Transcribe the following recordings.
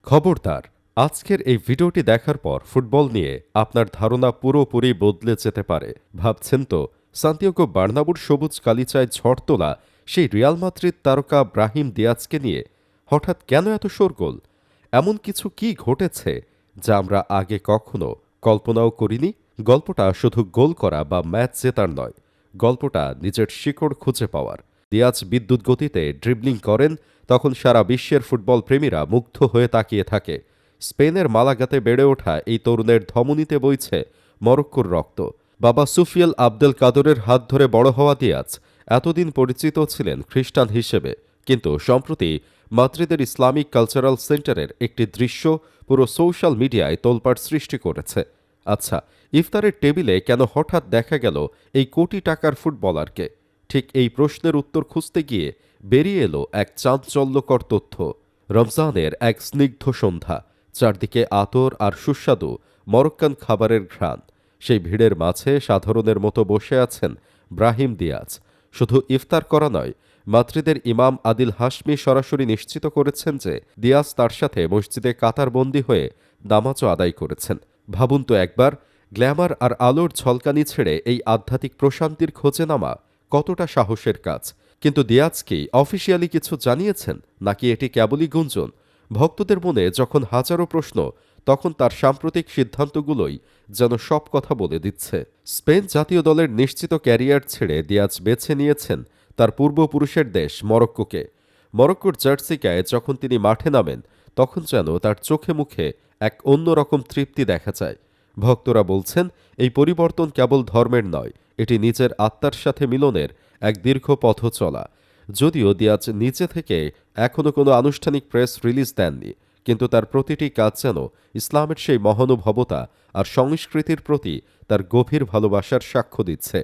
খবরদার, আজকের এই ভিডিওটি দেখার পর ফুটবল নিয়ে আপনার ধারণা পুরোপুরি বদলে যেতে পারে। ভাবছেন তো, সান্তিয়াগো বার্নাব্যুর সবুজ গালিচায় ঝড় তোলা সেই রিয়াল মাদ্রিদ তারকা ব্রাহিম দিয়াজকে নিয়ে হঠাৎ কেন এত শোরগোল? এমন কিছু কি ঘটেছে যা আমরা আগে কখনো কল্পনাও করিনি? গল্পটা শুধু গোল করা বা ম্যাচ জেতার নয়, গল্পটা নিজের শিকড় খুঁজে পাওয়ার। দিয়াজ বিদ্যুৎ গতিতে ড্রিবলিং করেন, তখন সারা বিশ্বের ফুটবল প্রেমীরা মুগ্ধ হয়ে তাকিয়ে থাকে। স্পেনের মালাগাতে বেড়ে ওঠা এই তরুণের ধমনীতে বইছে মরক্কোর রক্ত। বাবা সুফিয়াল আবদেল কাদরের হাত ধরে বড় হওয়া দিয়াজ এতদিন পরিচিত ছিলেন খ্রিস্টান হিসেবে, কিন্তু সম্প্রতি মাদ্রিদের ইসলামিক কালচারাল সেন্টারের একটি দৃশ্য পুরো সোশ্যাল মিডিয়ায় তোলপাড় সৃষ্টি করেছে। আচ্ছা, ইফতারের টেবিলে কেন হঠাৎ দেখা গেল এই কোটি টাকার ফুটবলারকে? ঠিক এই প্রশ্নের উত্তর খুঁজতে গিয়ে বেরিয়ে এলো এক চাঞ্চল্যকর তথ্য। রমজানের এক স্নিগ্ধ সন্ধ্যা, চারদিকে আতর আর সুস্বাদু মরক্কান খাবারের ঘ্রাণ। সেই ভিড়ের মাঝে সাধারণের মতো বসে আছেন ব্রাহিম দিয়াজ। শুধু ইফতার করা নয়, মাদ্রিদের ইমাম আদিল হাশমি সরাসরি নিশ্চিত করেছেন যে দিয়াজ তার সাথে মসজিদে কাতারবন্দি হয়ে নামাজও আদায় করেছেন। ভাবুন তো একবার, গ্ল্যামার আর আলোর ঝলকানি ছেড়ে এই আধ্যাত্মিক প্রশান্তির খোঁজে নামা কতটা সাহসের কাজ। কিন্তু দিয়াজ কি অফিসিয়ালি কিছু জানিয়েছেন, নাকি এটি কেবলই গুঞ্জন? ভক্তদের মনে যখন হাজারো প্রশ্ন, তখন তার সাম্প্রতিক সিদ্ধান্তগুলোই যেন সব কথা বলে দিচ্ছে। স্পেন জাতীয় দলের নিশ্চিত ক্যারিয়ার ছেড়ে দিয়াজ বেছে নিয়েছেন তার পূর্বপুরুষের দেশ মরক্কোকে। মরক্কোর জার্সি গায়ে যখন তিনি মাঠে নামেন, তখন যেন তার চোখে মুখে এক অন্যরকম তৃপ্তি দেখা যায়। ভক্তরা বলছেন, এই পরিবর্তন কেবল ধর্মের নয়, এটি নিজের আত্মার সাথে মিলনের এক দীর্ঘ পথ চলা। যদিও দিয়াজ নিচে থেকে এখনও কোনো আনুষ্ঠানিক প্রেস রিলিজ দেননি, কিন্তু তার প্রতিটি কাজ যেন ইসলামের সেই মহানুভবতা আর সংস্কৃতির প্রতি তার গভীর ভালোবাসার সাক্ষ্য দিচ্ছে।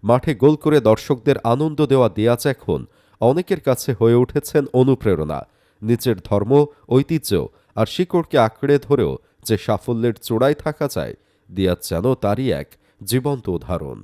মাঠে গোল করে দর্শকদের আনন্দ দেওয়া দিয়াজ এখন অনেকের কাছে হয়ে উঠেছেন অনুপ্রেরণা। নিজের ধর্ম, ঐতিহ্য আর শিকড়কে আঁকড়ে ধরেও যে সাফল্যের চূড়ায় থাকা যায়, দিয়াজ যেন তারই এক জীবন্ত উদাহরণ।